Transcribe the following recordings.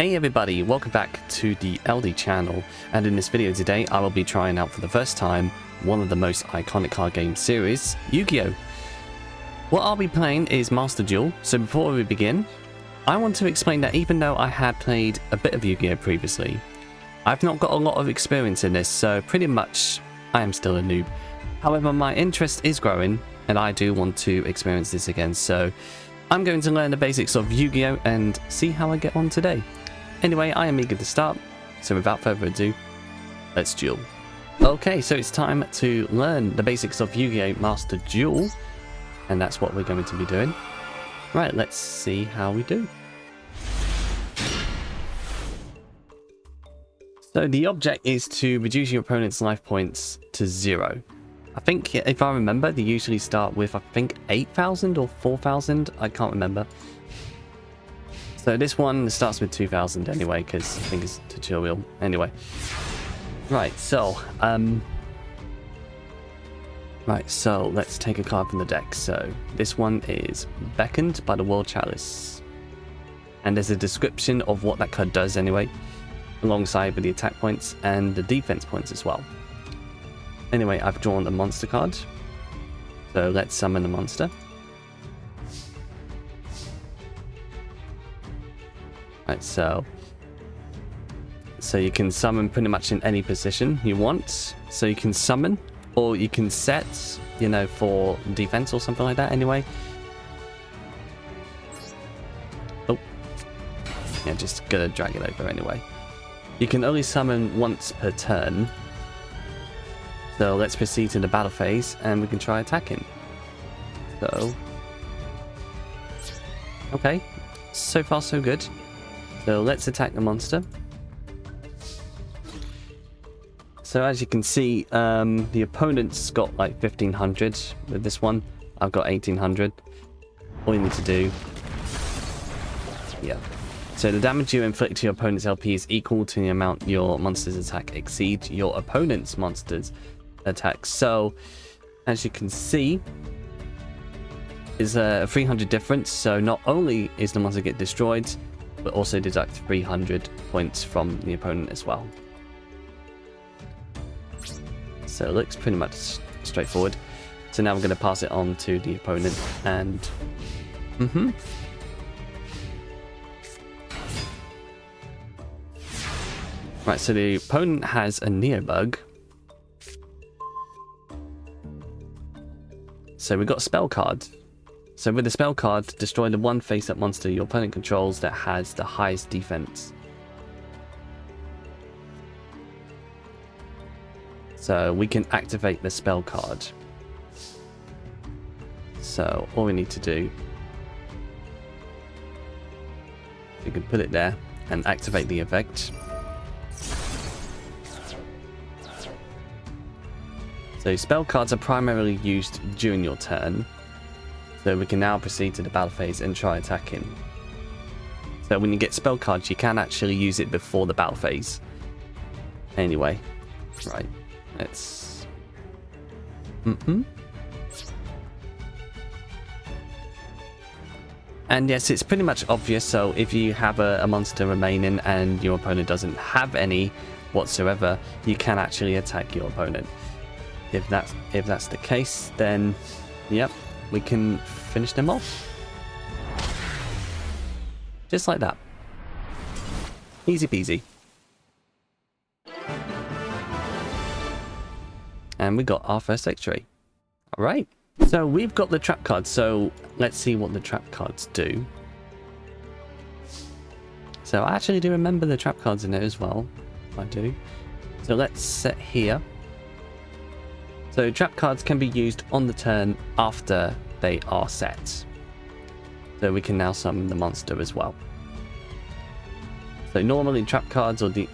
Hey everybody, welcome back to the LD channel, and in this video today I will be trying out for the first time one of the most iconic card game series, Yu-Gi-Oh! What I'll be playing is Master Duel, so before we begin, I want to explain that even though I had played a bit of Yu-Gi-Oh! Previously, I've not got a lot of experience in this, so pretty much I am still a noob. However, my interest is growing and I do want to experience this again, so I'm going to learn the basics of Yu-Gi-Oh! And see how I get on today. Anyway, I am eager to start, so without further ado, let's duel. Okay, so it's time to learn the basics of Yu-Gi-Oh! Master Duel, and that's what we're going to be doing. Right, let's see how we do. So the object is to reduce your opponent's life points to 0. I think, if I remember, they usually start with, I think, 8,000 or 4,000. I can't remember. So this one starts with 2,000 anyway, because I think it's tutorial. Anyway. Right, so let's take a card from the deck. So this one is Beckoned by the World Chalice. And there's a description of what that card does anyway, alongside with the attack points and the defense points as well. Anyway, I've drawn a monster card, so let's summon the monster. Right, so you can summon pretty much in any position you want. So you can summon, or you can set, you know, for defense or something like that anyway. Oh, yeah, just gonna drag it over anyway. You can only summon once per turn. So let's proceed to the battle phase and we can try attacking. So, okay, so far so good. So let's attack the monster. So as you can see, the opponent's got like 1,500 with this one. I've got 1,800. All you need to do, yeah. So the damage you inflict to your opponent's LP is equal to the amount your monster's attack exceeds your opponent's monster's attack. So as you can see, is a 300 difference. So not only is the monster get destroyed, but also deduct 300 points from the opponent as well. So it looks pretty much straightforward. So now we're going to pass it on to the opponent and right, so the opponent has a Neobug. So we got a spell card. So with the spell card, destroy the one face-up monster your opponent controls that has the highest defense. So we can activate the spell card. So all we need to do, we can put it there and activate the effect. So spell cards are primarily used during your turn. So we can now proceed to the battle phase and try attacking. So when you get spell cards, you can actually use it before the battle phase. Anyway, right, let's... And yes, it's pretty much obvious. So if you have a monster remaining and your opponent doesn't have any whatsoever, you can actually attack your opponent. If that's the case, then yep, we can finish them off. Just like that. Easy peasy. And we got our first victory. Alright. So we've got the trap cards, so let's see what the trap cards do. So I actually do remember the trap cards in it as well. I do. So let's set here. So trap cards can be used on the turn after they are set. So we can now summon the monster as well. So normally trap cards or the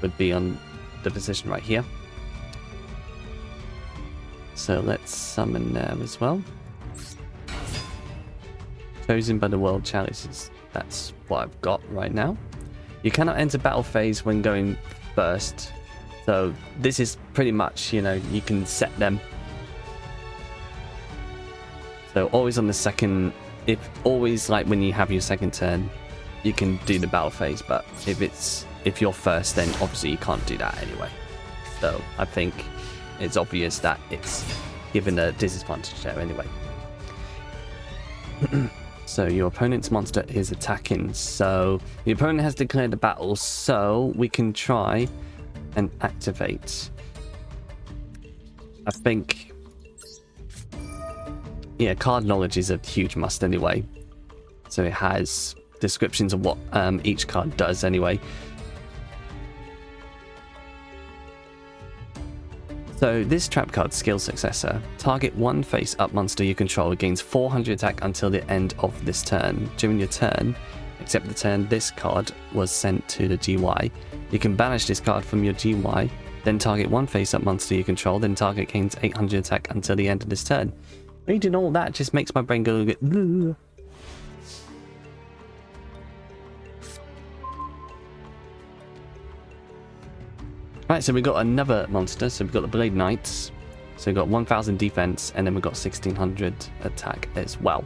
would be on the position right here. So let's summon there as well. Chosen by the World Chalices. That's what I've got right now. You cannot enter battle phase when going first. So this is pretty much, you know, you can set them. So always on the second, if always like when you have your second turn, you can do the battle phase, but if you're first, then obviously you can't do that anyway. So I think it's obvious that it's given a disadvantage there anyway. So your opponent's monster is attacking, so the opponent has declared a battle, so we can try and activate. I think, yeah, card knowledge is a huge must anyway. So it has descriptions of what each card does anyway. So this trap card, Skill Successor, target one face-up monster you control, gains 400 attack until the end of this turn. During your turn, except the turn this card was sent to the GY, you can banish this card from your GY, then target one face-up monster you control, then target gains 800 attack until the end of this turn. Reading all that just makes my brain go a bit... Right, so we got another monster. So we've got the Blade Knights. So we've got 1000 defense, and then we've got 1600 attack as well.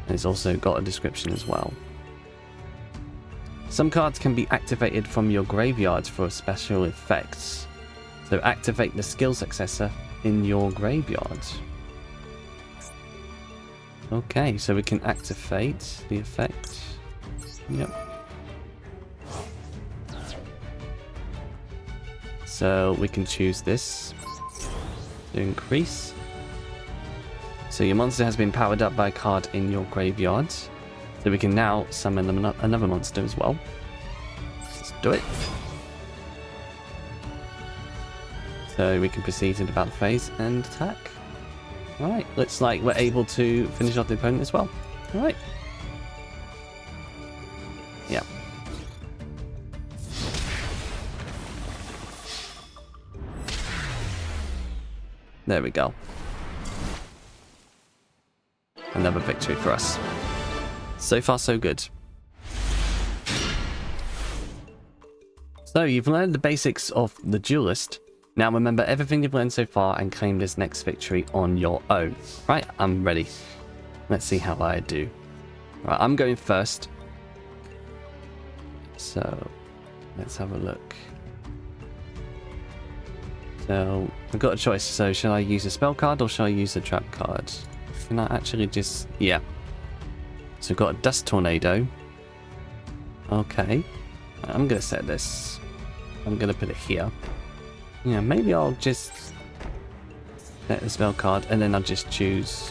And it's also got a description as well. Some cards can be activated from your graveyard for special effects. So activate the Skill Successor in your graveyard. Okay, so we can activate the effect. Yep. So we can choose this to increase. So your monster has been powered up by a card in your graveyard. So we can now summon another monster as well. Let's do it. So we can proceed to the battle phase and attack. Alright, looks like we're able to finish off the opponent as well. Alright. Yeah. There we go. Another victory for us. So far, so good. So you've learned the basics of the Duelist. Now remember everything you've learned so far and claim this next victory on your own. Right, I'm ready. Let's see how I do. Right, I'm going first. So let's have a look. So I've got a choice. So shall I use a spell card or shall I use a trap card? Can I actually just... yeah. So we've got a Dust Tornado. Okay. I'm going to set this. I'm going to put it here. Yeah, maybe I'll just set the spell card and then I'll just choose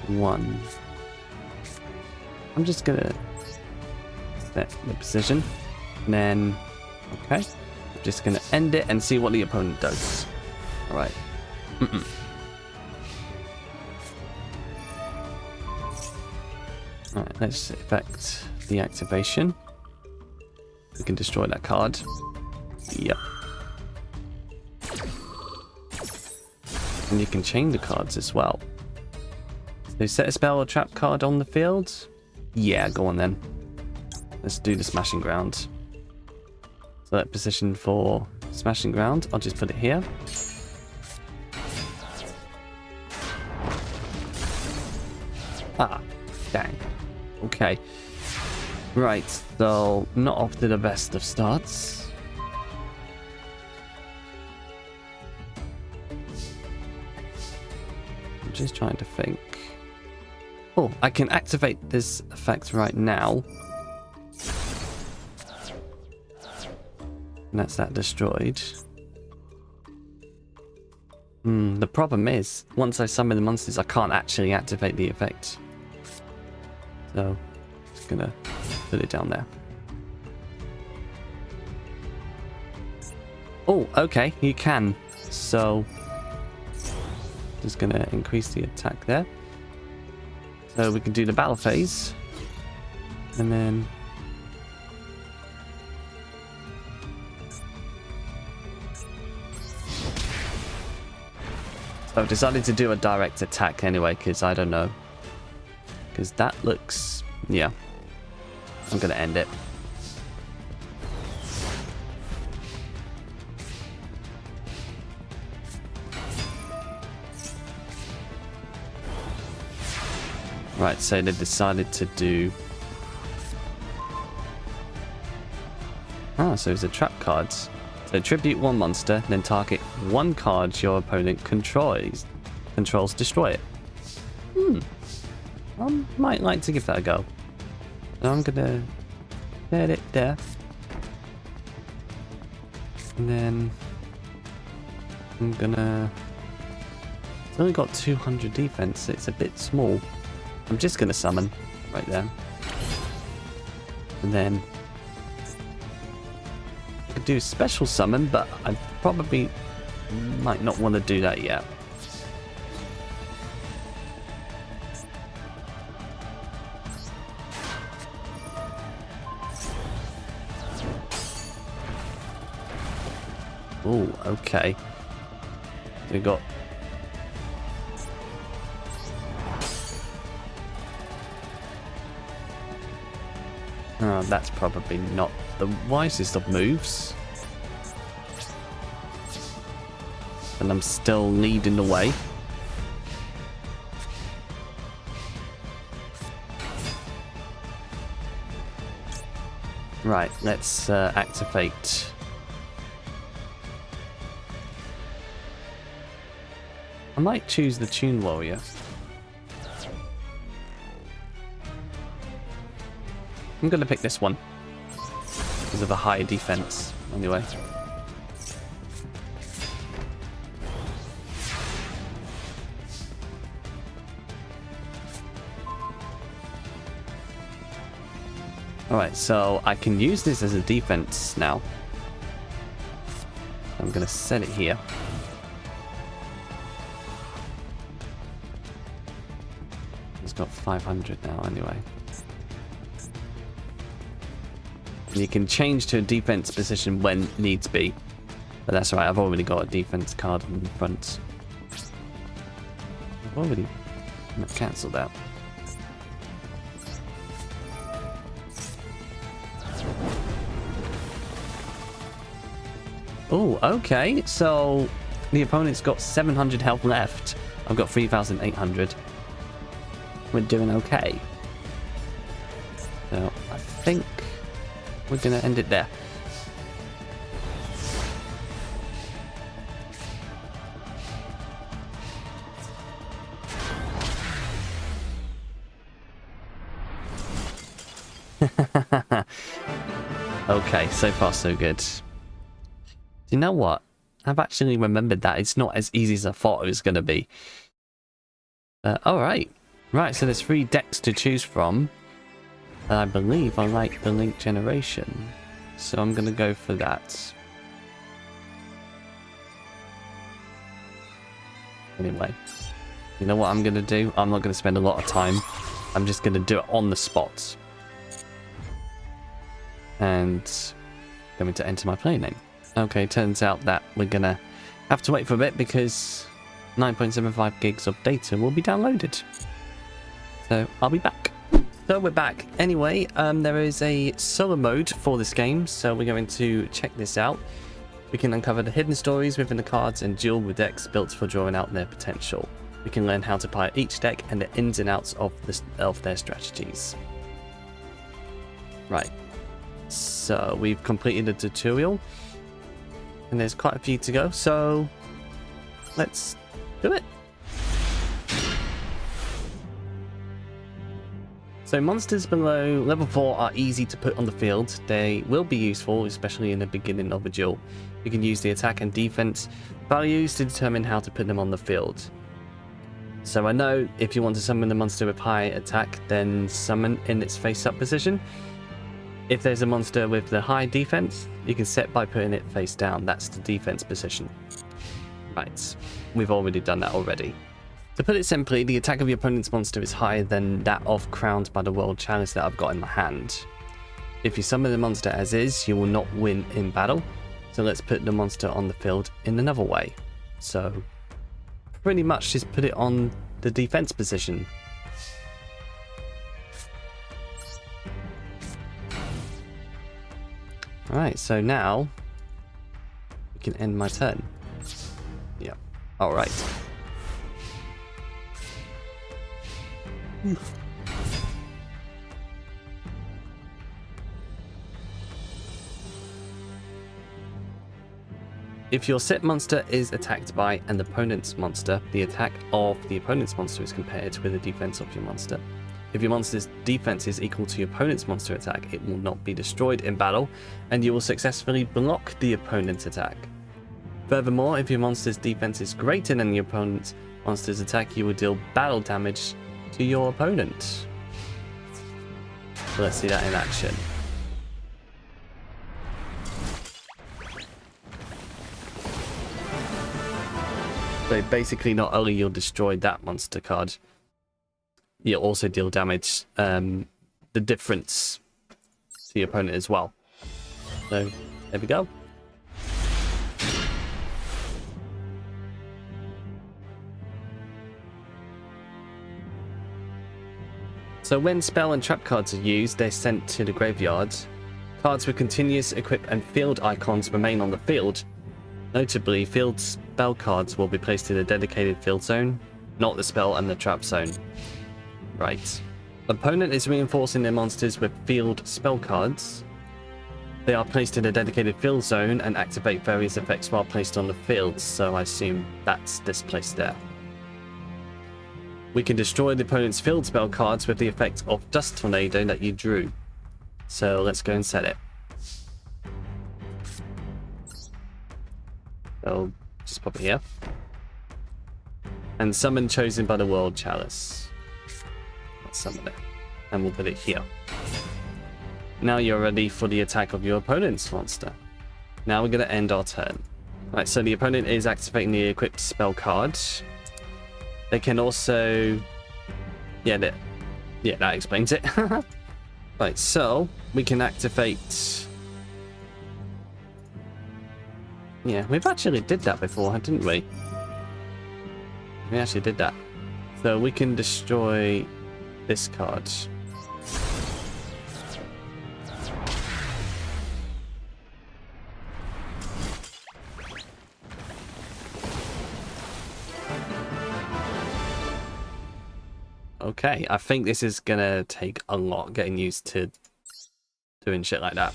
one. I'm just going to set the position. And then... okay. I'm just going to end it and see what the opponent does. Alright. Alright, let's effect the activation. We can destroy that card. Yep. And you can chain the cards as well. So set a spell or trap card on the field? Yeah, go on then. Let's do the Smashing Ground. Select position for Smashing Ground. I'll just put it here. Ah, dang. Okay. Right, so not off to the best of starts. I'm just trying to think. Oh, I can activate this effect right now. And that's that destroyed. The problem is, once I summon the monsters, I can't actually activate the effect. So, just gonna put it down there. Oh, okay, you can. So, just gonna increase the attack there. So we can do the battle phase. And then... so I've decided to do a direct attack anyway, because I don't know. Because that looks... yeah. I'm going to end it. Right, so they decided to do Ah, so it's a trap card. So tribute one monster, then target one card your opponent controls, destroy it. I might like to give that a go. So I'm gonna let it there. And then I'm gonna... It's only got 200 defense, so it's a bit small. I'm just gonna summon right there. And then I could do special summon, but I probably might not want to do that yet. Oh, okay. We got... Oh, that's probably not the wisest of moves. And I'm still leading the way. Right, let's activate... I might choose the Tune Warrior. I'm gonna pick this one because of a high defense. Anyway. Alright, so I can use this as a defense now. I'm gonna set it here. It's got 500 now anyway. You can change to a defense position when needs be. But that's alright, I've already got a defense card on the front. I've already cancelled that. Oh, okay. So the opponent's got 700 health left. I've got 3,800. We're doing okay. So I think we're going to end it there. Okay, so far so good. You know what? I've actually remembered that it's not as easy as I thought it was going to be. Alright. Right, so there's 3 decks to choose from. I believe I like the Link Generation, so I'm going to go for that. Anyway, you know what I'm going to do? I'm not going to spend a lot of time. I'm just going to do it on the spot. And going to enter my play name. Okay, turns out that we're going to have to wait for a bit because 9.75 gigs of data will be downloaded. So I'll be back. So we're back. Anyway, there is a solo mode for this game, so we're going to check this out. We can uncover the hidden stories within the cards and duel with decks built for drawing out their potential. We can learn how to play each deck and the ins and outs of their strategies. Right. So we've completed the tutorial, and there's quite a few to go, so let's do it. So monsters below level 4 are easy to put on the field. They will be useful, especially in the beginning of a duel. You can use the attack and defense values to determine how to put them on the field. So I know if you want to summon the monster with high attack, then summon in its face-up position. If there's a monster with the high defense, you can set by putting it face down. That's the defense position. Right, we've already done that already. To put it simply, the attack of your opponent's monster is higher than that of Crowned by the World Challenge that I've got in my hand. If you summon the monster as is, you will not win in battle. So let's put the monster on the field in another way. So pretty much just put it on the defense position. Alright, so now we can end my turn. Yeah, alright. If your set monster is attacked by an opponent's monster, the attack of the opponent's monster is compared with the defense of your monster. If your monster's defense is equal to your opponent's monster attack, it will not be destroyed in battle, and you will successfully block the opponent's attack. Furthermore, if your monster's defense is greater than your opponent's monster's attack, you will deal battle damage to your opponent. So let's see that in action. So basically, not only you'll destroy that monster card, you'll also deal damage, the difference to your opponent as well. So there we go. So when spell and trap cards are used, they're sent to the graveyard. Cards with continuous equip and field icons remain on the field. Notably, field spell cards will be placed in a dedicated field zone, not the spell and the trap zone. Right. Opponent is reinforcing their monsters with field spell cards. They are placed in a dedicated field zone and activate various effects while placed on the field, so I assume that's this place there. We can destroy the opponent's field spell cards with the effect of Dust Tornado that you drew. So let's go and set it. So just pop it here. And summon Chosen by the World Chalice. Let's summon it. And we'll put it here. Now you're ready for the attack of your opponent's monster. Now we're going to end our turn. Right, so the opponent is activating the equipped spell card. They can also... Yeah, that explains it. Right, so we can activate... Yeah, we've actually did that before, didn't we? We actually did that. So we can destroy this card. Okay, I think this is gonna take a lot getting used to doing shit like that.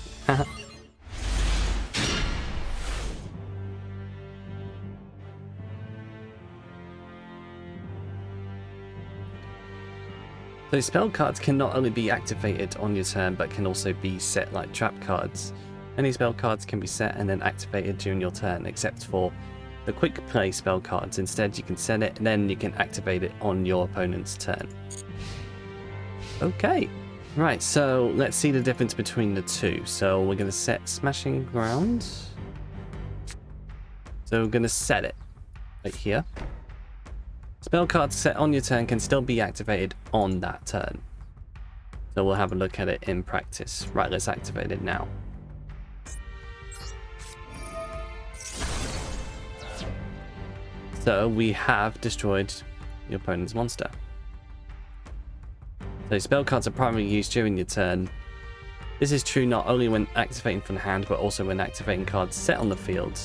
So spell cards can not only be activated on your turn, but can also be set like trap cards. Any spell cards can be set and then activated during your turn, except for the quick play spell cards. Instead, you can set it and then you can activate it on your opponent's turn. Okay, right, so let's see the difference between the two. So we're going to set Smashing Ground. So we're going to set it right here. Spell cards set on your turn can still be activated on that turn. So we'll have a look at it in practice. Right, let's activate it now. So we have destroyed your opponent's monster. So spell cards are primarily used during your turn. This is true not only when activating from the hand, but also when activating cards set on the field.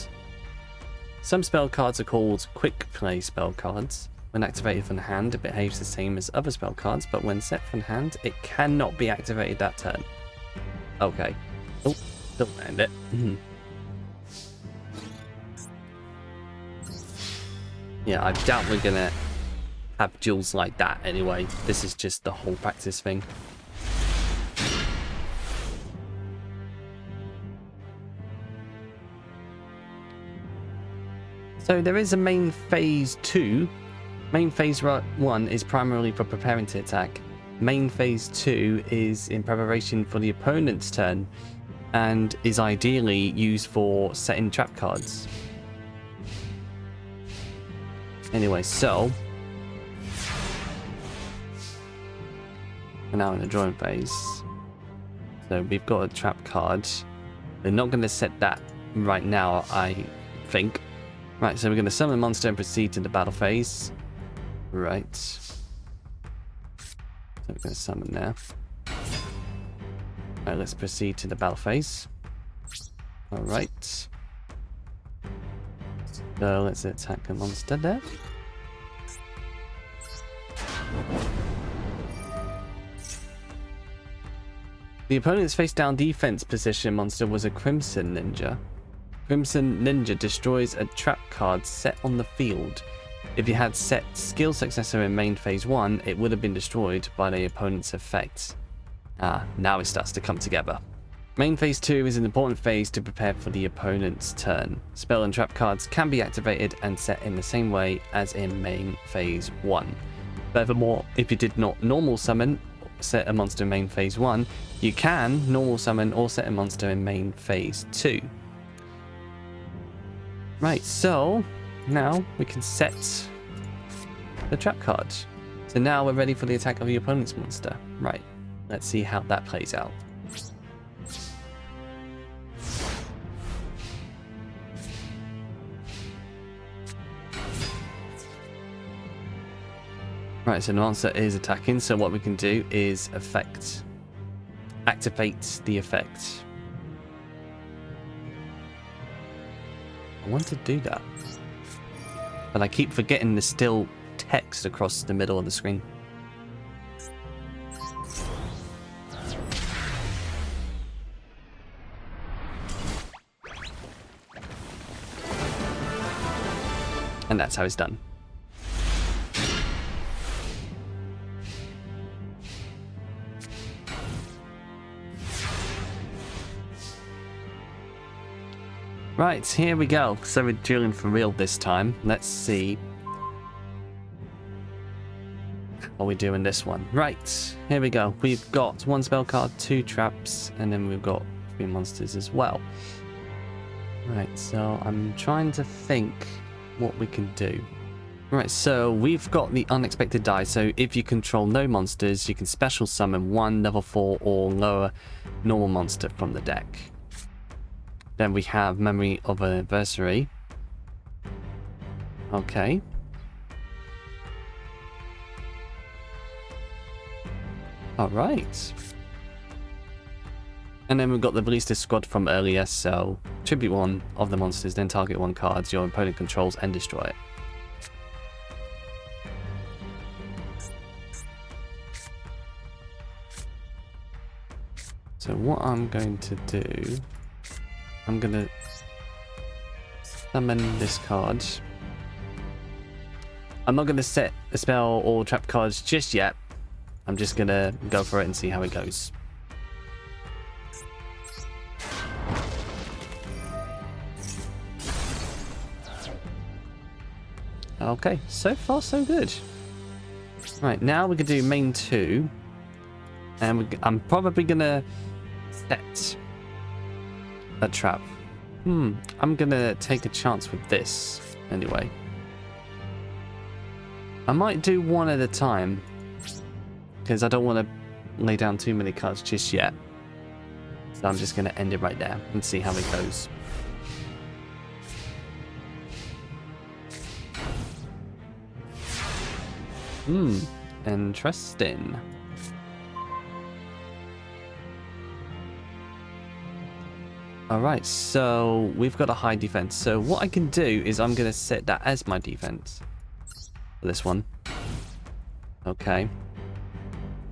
Some spell cards are called quick play spell cards. When activated from the hand, it behaves the same as other spell cards, but when set from hand, it cannot be activated that turn. Okay. Oh, don't land it. Yeah, I doubt we're gonna have duels like that anyway. This is just the whole practice thing. So there is a main phase 2. Main phase 1 is primarily for preparing to attack. Main phase 2 is in preparation for the opponent's turn and is ideally used for setting trap cards. Anyway, so we're now in the drawing phase. So we've got a trap card. We're not going to set that right now, I think. Right, so we're going to summon a monster and proceed to the battle phase. Right. So we're going to summon now. Alright, let's proceed to the battle phase. Alright. So let's attack a monster there. The opponent's face down defense position monster was a Crimson Ninja. Crimson Ninja destroys a trap card set on the field. If you had set skill successor in main phase 1, it would have been destroyed by the opponent's effect. Ah, now it starts to come together. Main phase 2 is an important phase to prepare for the opponent's turn. Spell and trap cards can be activated and set in the same way as in main phase 1. Furthermore, if you did not normal summon, set a monster in main phase 1, you can normal summon or set a monster in main phase 2. Right, so now we can set the trap card. So now we're ready for the attack of the opponent's monster. Right, let's see how that plays out. Right, so the monster is attacking, so what we can do is activate the effect. I want to do that, but I keep forgetting there's still text across the middle of the screen. And that's how it's done. Right, here we go. So we're dueling for real this time. Let's see what we do in this one. Right, here we go. We've got 1 spell card, 2 traps, and then we've got 3 monsters as well. Right, so I'm trying to think what we can do. Right, so we've got the unexpected die. So if you control no monsters, you can special summon 1 level 4 or lower normal monster from the deck. Then we have Memory of an Adversary. Okay. Alright. And then we've got the Ballista Squad from earlier, so tribute 1 of the monsters, then target 1 card your opponent controls and destroy it. So what I'm going to do, I'm going to summon this card. I'm not going to set a spell or trap cards just yet. I'm just going to go for it and see how it goes. Okay, so far so good. Right, now we can do main 2. And I'm probably going to set a trap. I'm gonna take a chance with this anyway. I might do one at a time because I don't want to lay down too many cards just yet. So I'm just gonna end it right there and see how it goes. Interesting. Alright, so we've got a high defense. So what I can do is I'm going to set that as my defense. For this one. Okay.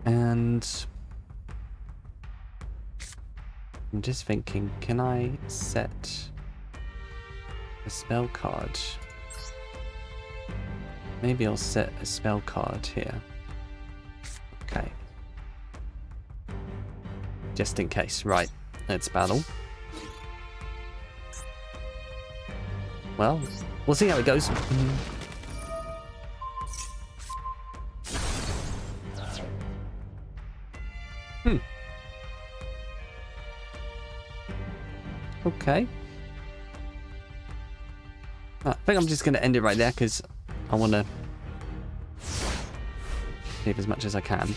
And I'm just thinking, can I set a spell card? Maybe I'll set a spell card here. Okay. Just in case. Right, let's battle. Well, we'll see how it goes. Okay. I think I'm just going to end it right there because I want to save as much as I can.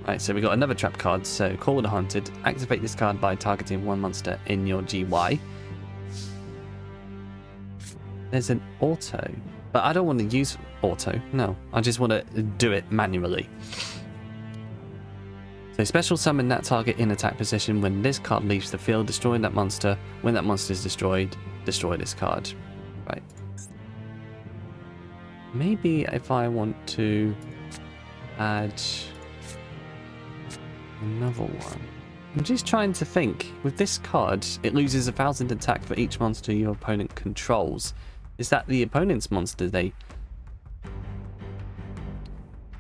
Right, so we got another trap card. So Call the Haunted. Activate this card by targeting 1 monster in your GY. There's an auto, but I don't want to use auto. No, I just want to do it manually. So special summon that target in attack position. When this card leaves the field, destroy that monster. When that monster is destroyed, destroy this card. Right. Maybe if I want to add another one. I'm just trying to think. With this card, it loses 1,000 attack for each monster your opponent controls. Is that the opponent's monster I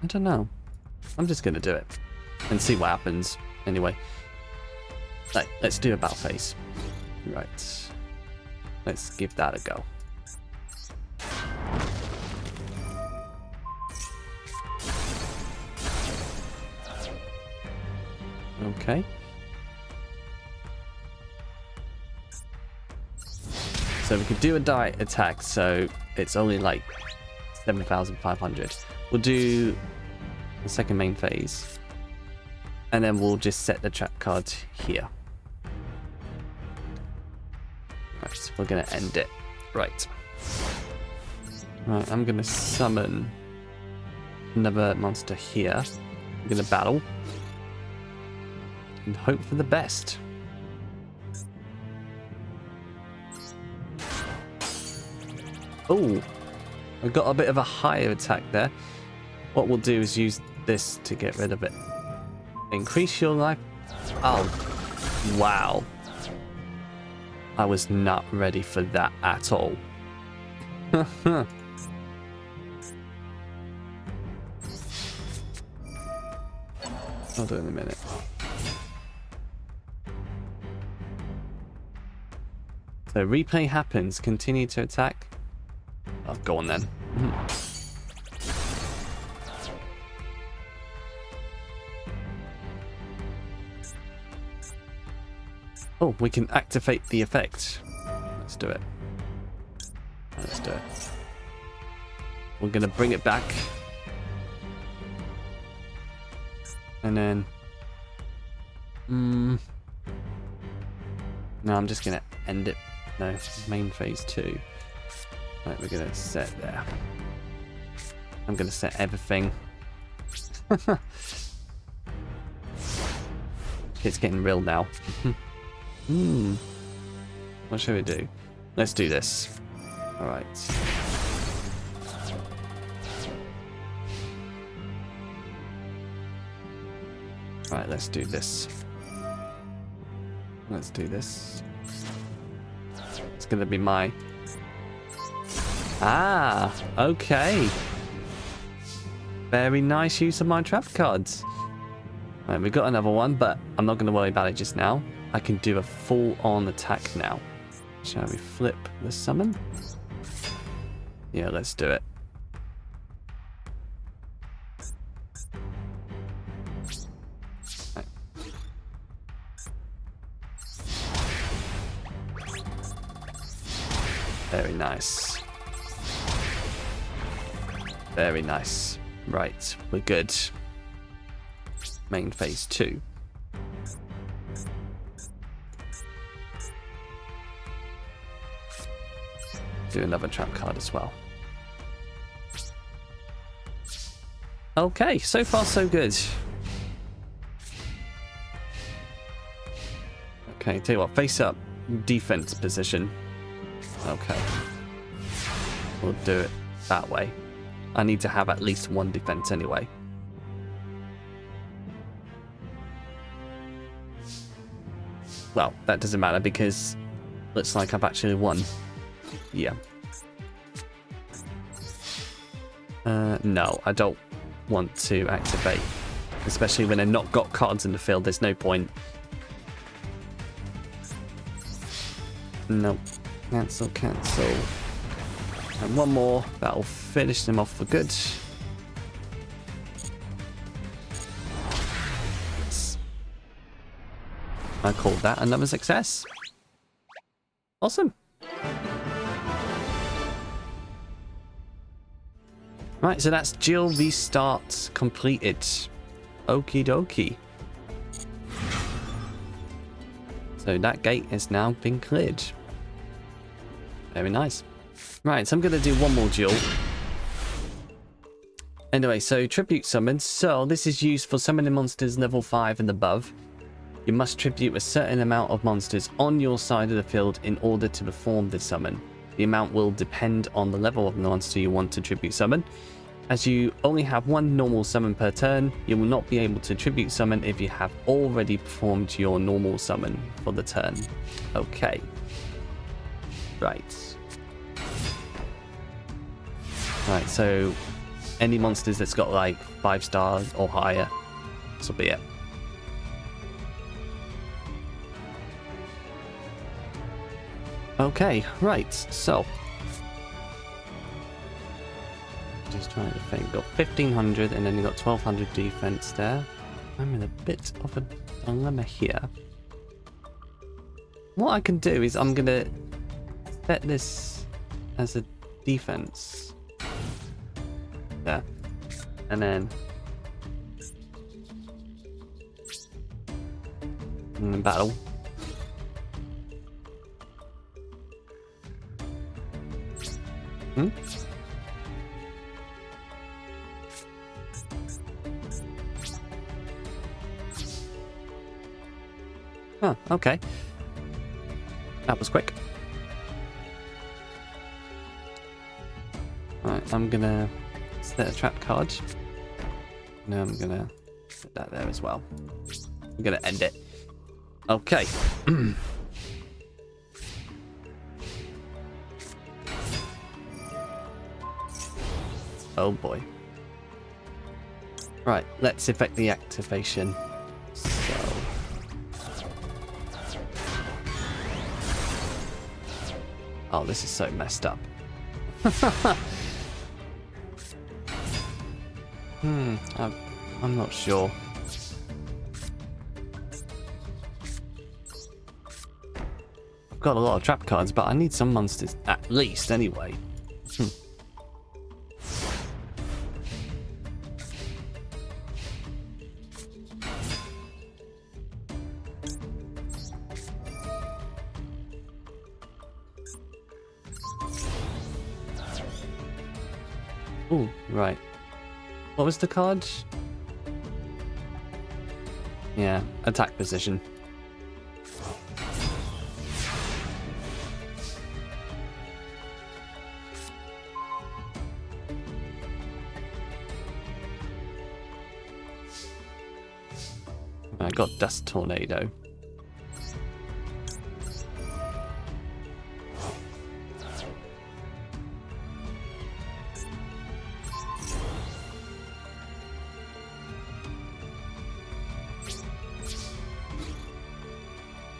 don't know. I'm just going to do it and see what happens. Anyway, let's do about face. Right. Let's give that a go. Okay. So we could do a direct attack, so it's only like 7,500. We'll do the second main phase. And then we'll just set the trap card here. Right, so we're going to end it. Right. Right, I'm going to summon another monster here. I'm going to battle. And hope for the best. Oh, I got a bit of a higher attack there. What we'll do is use this to get rid of it. Increase your life. Oh, wow. I was not ready for that at all. I'll do it in a minute. So replay happens. Continue to attack. Oh, go on then. Oh, we can activate the effect. Let's do it. Let's do it. We're going to bring it back. And then... No, I'm just going to end it. No, main phase 2. Right, we're going to set there. I'm going to set everything. It's getting real now. What should we do? Let's do this. Alright. Alright, let's do this. Let's do this. It's gonna be my... Ah, okay. Very nice use of my trap cards. Right, we've got another one, but I'm not going to worry about it just now. I can do a full-on attack now. Shall we flip the summon? Yeah, let's do it. Right. Very nice. Very nice. Right, we're good. Main phase 2. Do another trap card as well. Okay, so far so good. Okay, tell you what, face up, defense position. Okay. We'll do it that way. I need to have at least one defense anyway. Well, that doesn't matter because looks like I've actually won. Yeah. No, I don't want to activate. Especially when I've not got cards in the field, there's no point. Nope. Cancel, cancel. And one more. That'll finish them off for good. I called that another success. Awesome. Right, so that's Duel restart completed. Okie dokie. So that gate has now been cleared. Very nice. Right, so I'm going to do one more duel. Anyway, so tribute summons. So this is used for summoning monsters level 5 and above. You must tribute a certain amount of monsters on your side of the field in order to perform the summon. The amount will depend on the level of the monster you want to tribute summon. As you only have one normal summon per turn, you will not be able to tribute summon if you have already performed your normal summon for the turn. Okay. Right. Right, so any monsters that's got like 5 stars or higher, this will be it. Okay, right, so just trying to think. Got 1500 and then you got 1200 defense there. I'm in a bit of a dilemma here. What I can do is I'm gonna set this as a defense. There. And then battle. Hmm? Oh, okay. That was quick. Alright, I'm gonna set a trap card. Now I'm gonna put that there as well. I'm gonna end it. Okay. Oh boy. Right, let's effect the activation. So. Oh, this is so messed up. I'm not sure. I've got a lot of trap cards, but I need some monsters at least anyway. Ooh, right. What was the card? Yeah, attack position. I got Dust Tornado.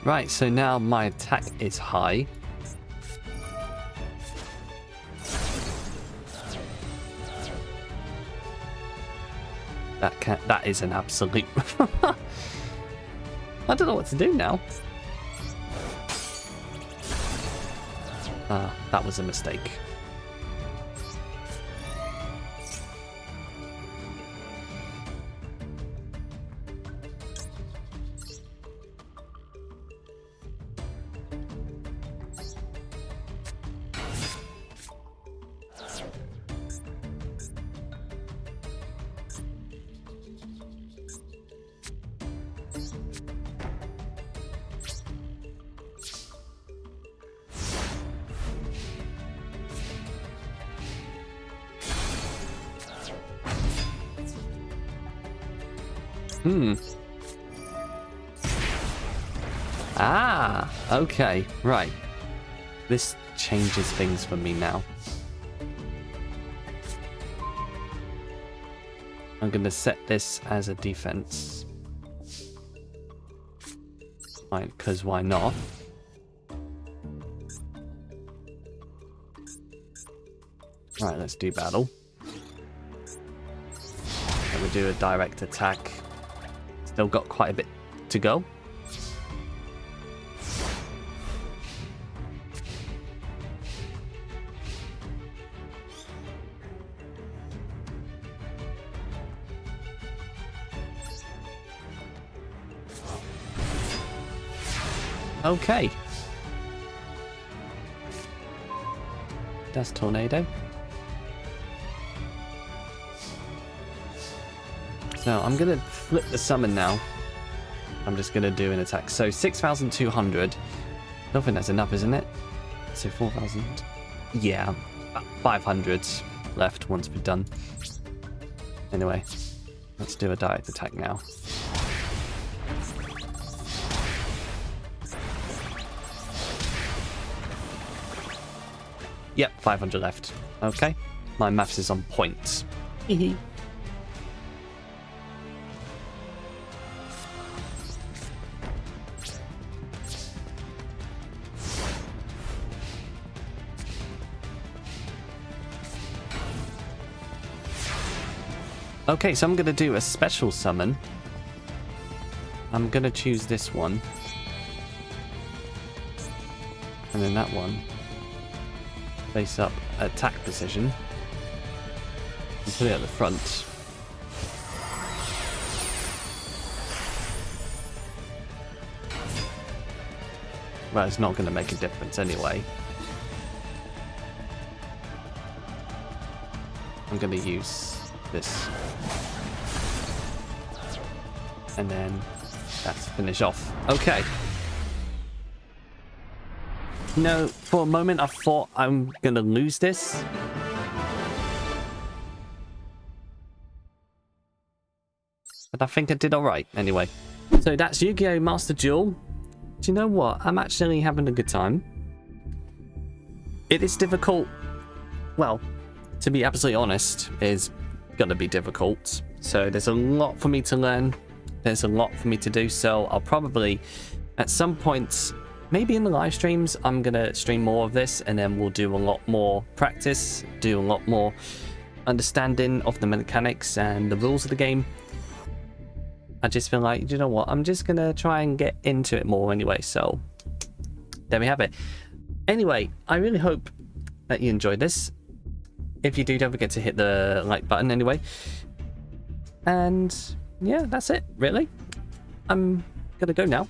Right, so now my attack is high. That is an absolute... I don't know what to do now. That was a mistake. Ah, okay, right. This changes things for me now. I'm gonna set this as a defense. Right, because why not? Right, let's do battle. And we do a direct attack. Still got quite a bit to go. Okay. That's Tornado. So I'm going to flip the summon now. I'm just going to do an attack. So 6,200. I don't think that's enough, isn't it? So 4,000. Yeah, about 500 left once we're done. Anyway, let's do a direct attack now. Yep, 500 left. Okay, my maths is on point. Okay, so I'm going to do a special summon. I'm going to choose this one. And then that one. Face up attack position. And put it at the front. Well, it's not going to make a difference anyway. I'm going to use this. And then that's finish off. Okay. No, for a moment I thought I'm gonna lose this. But I think I did alright anyway. So that's Yu-Gi-Oh! Master Duel. Do you know what? I'm actually having a good time. It is difficult. Well, to be absolutely honest, is gonna be difficult. So there's a lot for me to learn. There's a lot for me to do. So I'll probably, at some point, maybe in the live streams, I'm gonna stream more of this, and then we'll do a lot more practice, do a lot more understanding of the mechanics and the rules of the game. I just feel like, you know what, I'm just gonna try and get into it more anyway. So there we have it. Anyway, I really hope that you enjoyed this. If you do, don't forget to hit the like button anyway. And yeah, that's it, really. I'm gonna go now.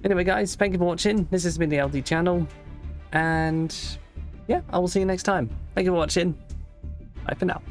Anyway, guys, thank you for watching. This has been the LD channel. And yeah, I will see you next time. Thank you for watching. Bye for now.